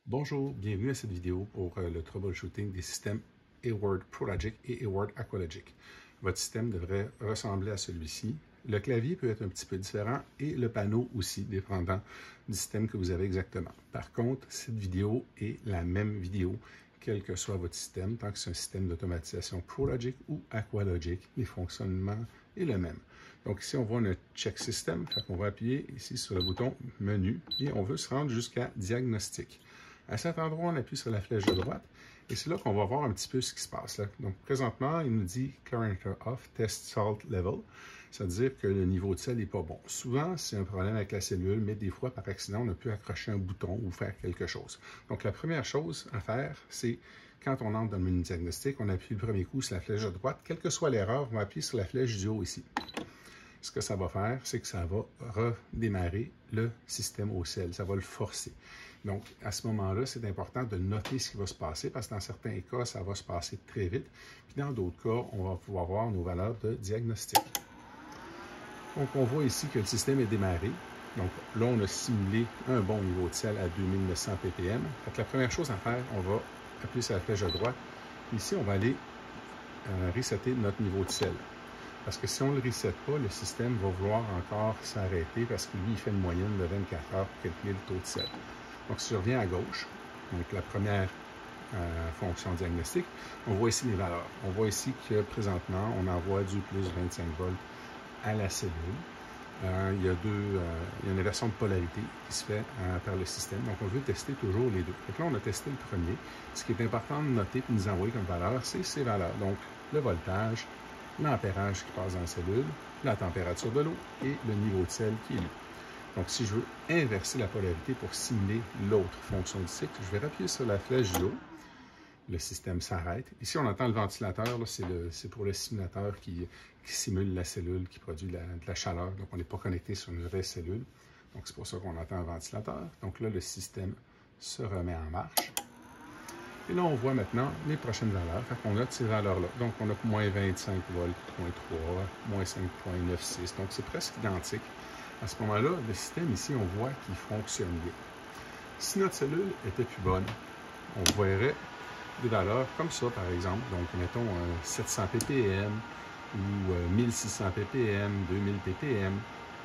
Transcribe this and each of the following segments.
Bonjour, bienvenue à cette vidéo pour le troubleshooting des systèmes Hayward ProLogic et Hayward Aqualogic. Votre système devrait ressembler à celui-ci. Le clavier peut être un petit peu différent et le panneau aussi, dépendant du système que vous avez exactement. Par contre, cette vidéo est la même vidéo, quel que soit votre système, tant que c'est un système d'automatisation ProLogic ou Aqualogic, les fonctionnements est le même. Donc ici, on voit un check system, on va appuyer ici sur le bouton menu et on veut se rendre jusqu'à diagnostic. À cet endroit, on appuie sur la flèche de droite et c'est là qu'on va voir un petit peu ce qui se passe. Là. Donc, présentement, il nous dit Clarinator Off, Test Salt Level. Ça veut dire que le niveau de sel n'est pas bon. Souvent, c'est un problème avec la cellule, mais des fois, par accident, on a pu accrocher un bouton ou faire quelque chose. Donc, la première chose à faire, c'est quand on entre dans le menu diagnostic, on appuie le premier coup sur la flèche de droite. Quelle que soit l'erreur, on va appuyer sur la flèche du haut ici. Ce que ça va faire, c'est que ça va redémarrer le système au sel. Ça va le forcer. Donc, à ce moment-là, c'est important de noter ce qui va se passer parce que dans certains cas, ça va se passer très vite. Puis dans d'autres cas, on va pouvoir voir nos valeurs de diagnostic. Donc, on voit ici que le système est démarré. Donc, là, on a simulé un bon niveau de sel à 2900 ppm. Donc, la première chose à faire, on va appuyer sur la flèche de droite. Ici, on va aller resetter notre niveau de sel. Parce que si on ne le reset pas, le système va vouloir encore s'arrêter parce que lui, il fait une moyenne de 24 heures pour calculer le taux de sel. Donc, si je reviens à gauche, donc la première fonction diagnostique, on voit ici les valeurs. On voit ici que présentement, on envoie du plus 25 volts à la cellule. Il y a une inversion de polarité qui se fait par le système. Donc, on veut tester toujours les deux. Donc là, on a testé le premier. Ce qui est important de noter et de nous envoyer comme valeur, c'est ces valeurs. Donc, le voltage, l'ampérage qui passe dans la cellule, la température de l'eau et le niveau de sel qui est lu. Donc, si je veux inverser la polarité pour simuler l'autre fonction du cycle, je vais appuyer sur la flèche du haut. Le système s'arrête. Ici, on entend le ventilateur. C'est pour le simulateur qui simule la cellule, qui produit de la chaleur. Donc, on n'est pas connecté sur une vraie cellule. Donc, c'est pour ça qu'on entend un ventilateur. Donc là, le système se remet en marche. Et là, on voit maintenant les prochaines valeurs. Fait qu'on a ces valeurs-là. Donc, on a moins 25 volts, 0.3, moins 5.96. Donc, c'est presque identique. À ce moment-là, le système ici, on voit qu'il fonctionne bien. Si notre cellule était plus bonne, on verrait des valeurs comme ça, par exemple. Donc, mettons 700 ppm ou 1600 ppm, 2000 ppm.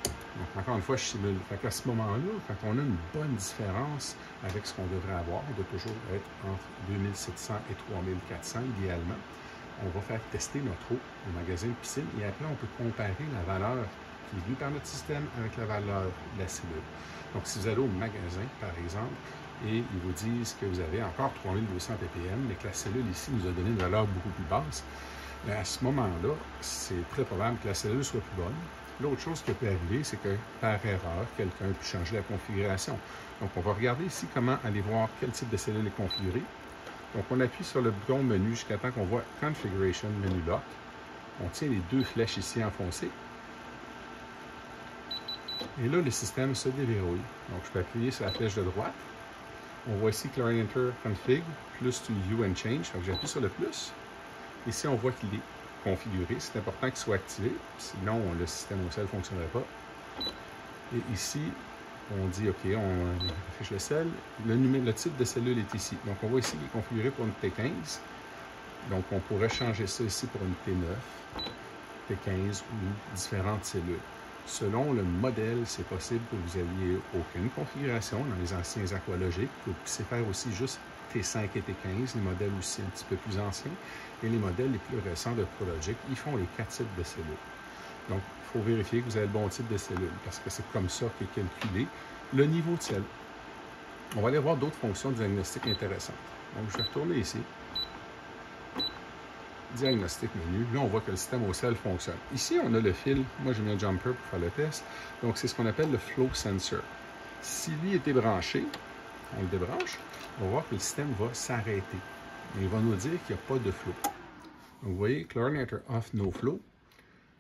Donc, encore une fois, je simule. À ce moment-là, quand on a une bonne différence avec ce qu'on devrait avoir, on doit toujours être entre 2700 et 3400 idéalement. On va faire tester notre eau au magasin de piscine et après, on peut comparer la valeur qui est lue par notre système avec la valeur de la cellule. Donc, si vous allez au magasin, par exemple, et ils vous disent que vous avez encore 3200 ppm, mais que la cellule ici nous a donné une valeur beaucoup plus basse, bien, à ce moment-là, c'est très probable que la cellule soit plus bonne. L'autre chose qui peut arriver, c'est que par erreur, quelqu'un peut changer la configuration. Donc, on va regarder ici comment aller voir quel type de cellule est configurée. Donc, on appuie sur le bouton menu jusqu'à temps qu'on voit Configuration Menu Lock. On tient les deux flèches ici enfoncées. Et là, le système se déverrouille. Donc, je peux appuyer sur la flèche de droite. On voit ici Clarinator Config, plus to View and Change. Donc, j'appuie sur le plus. Ici, on voit qu'il est configuré. C'est important qu'il soit activé. Sinon, le système au sel ne fonctionnerait pas. Et ici, on dit OK, on affiche le sel. Le type de cellule est ici. Donc, on voit ici qu'il est configuré pour une T15. Donc, on pourrait changer ça ici pour une T9, T15 ou différentes cellules. Selon le modèle, c'est possible que vous n'ayez aucune configuration dans les anciens aqualogiques. Vous puissiez faire aussi juste T5 et T15, les modèles aussi un petit peu plus anciens. Et les modèles les plus récents de ProLogic, ils font les 4 types de cellules. Donc, il faut vérifier que vous avez le bon type de cellule parce que c'est comme ça qu'est calculé le niveau de sel. On va aller voir d'autres fonctions de diagnostic intéressantes. Donc, je vais retourner ici. Diagnostic menu. Là, on voit que le système au sel fonctionne. Ici, on a le fil. Moi, j'ai mis un jumper pour faire le test. Donc, c'est ce qu'on appelle le flow sensor. Si lui était branché, on le débranche, on va voir que le système va s'arrêter. Il va nous dire qu'il n'y a pas de flow. Donc, vous voyez, Clarinator Off, No Flow.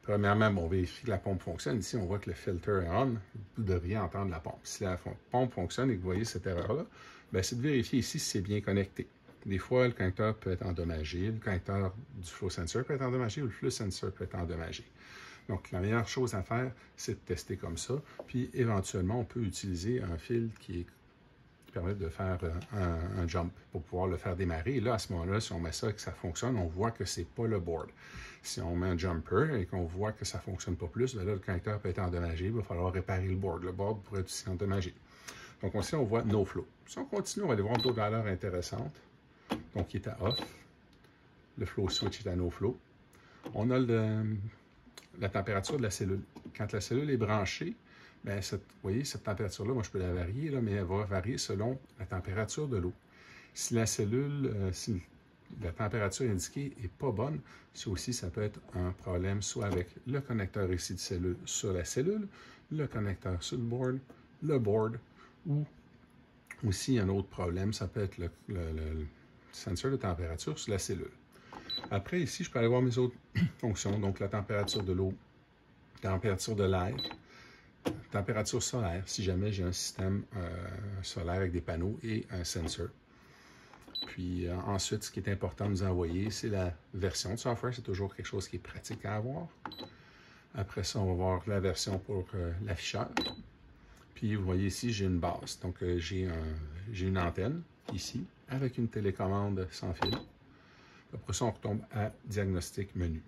Premièrement, on vérifie que la pompe fonctionne. Ici, on voit que le filter est on. Vous devriez entendre la pompe. Si la pompe fonctionne et que vous voyez cette erreur-là, c'est de vérifier ici si c'est bien connecté. Des fois, le connecteur peut être endommagé, le connecteur du flow sensor peut être endommagé ou le flow sensor peut être endommagé. Donc, la meilleure chose à faire, c'est de tester comme ça. Puis, éventuellement, on peut utiliser un fil qui est permettent de faire un jump pour pouvoir le faire démarrer. Et là, à ce moment-là, si on met ça et que ça fonctionne, on voit que ce n'est pas le board. Si on met un jumper et qu'on voit que ça ne fonctionne pas plus, bien là, le connecteur peut être endommagé, il va falloir réparer le board. Le board pourrait être aussi endommagé. Donc, ici, on voit no flow. Si on continue, on va aller voir d'autres valeurs intéressantes. Donc, il est à off. Le flow switch est à no flow. On a la température de la cellule. Quand la cellule est branchée, bien, vous voyez, cette température-là, moi, je peux la varier, là, mais elle va varier selon la température de l'eau. Si la cellule, si la température indiquée n'est pas bonne, ça aussi, ça peut être un problème, soit avec le connecteur ici de cellule sur la cellule, le connecteur sur le board, ou aussi un autre problème, ça peut être le sensor de température sur la cellule. Après, ici, je peux aller voir mes autres fonctions, donc la température de l'eau, température de l'air, température solaire, si jamais j'ai un système solaire avec des panneaux et un sensor. Puis ensuite, ce qui est important de nous envoyer, c'est la version de software. C'est toujours quelque chose qui est pratique à avoir. Après ça, on va voir la version pour l'afficheur. Puis vous voyez ici, j'ai une base. Donc j'ai une antenne ici avec une télécommande sans fil. Après ça, on retombe à diagnostic menu.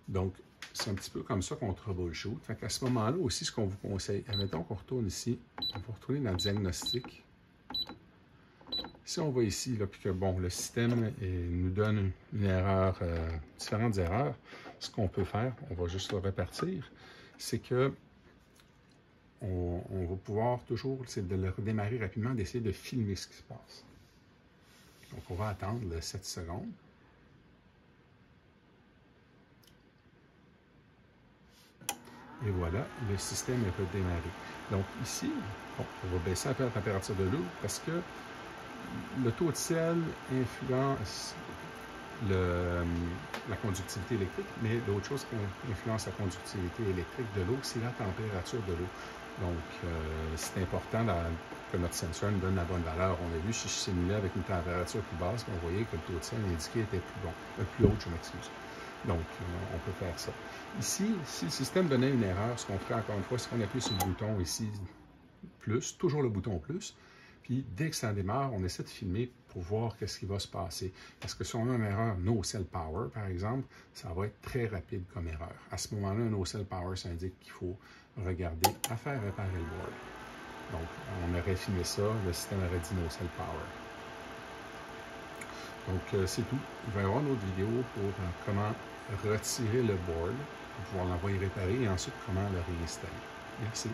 Donc, c'est un petit peu comme ça qu'on troubleshoot. Fait qu'à ce moment-là aussi, ce qu'on vous conseille, admettons qu'on retourne ici, on va retourner dans le diagnostic. Si on va ici, là, puis que bon, le système nous donne une erreur, différentes erreurs, ce qu'on peut faire, on va juste le répartir, c'est que on va pouvoir toujours, c'est de le redémarrer rapidement, d'essayer de filmer ce qui se passe. Donc, on va attendre 7 secondes. Et voilà, le système est redémarré. Donc ici, bon, on va baisser un peu la température de l'eau parce que le taux de sel influence la conductivité électrique, mais l'autre chose qui influence la conductivité électrique de l'eau, c'est la température de l'eau. Donc, c'est important que notre sensor nous donne la bonne valeur. On a vu, si je simulais avec une température plus basse, on voyait que le taux de sel indiqué était plus haut, je m'excuse. Donc, on peut faire ça. Ici, si le système donnait une erreur, ce qu'on ferait encore une fois, c'est qu'on appuie sur le bouton ici, plus, toujours le bouton plus, puis dès que ça démarre, on essaie de filmer pour voir qu'est-ce qui va se passer. Parce que si on a une erreur no cell power, par exemple, ça va être très rapide comme erreur. À ce moment-là, un no cell power, ça indique qu'il faut regarder à faire réparer le board. Donc, on aurait filmé ça, le système aurait dit no cell power. Donc, c'est tout. Il va y avoir une autre vidéo pour comment retirer le board, pour pouvoir l'envoyer réparer et ensuite comment le réinstaller. Merci.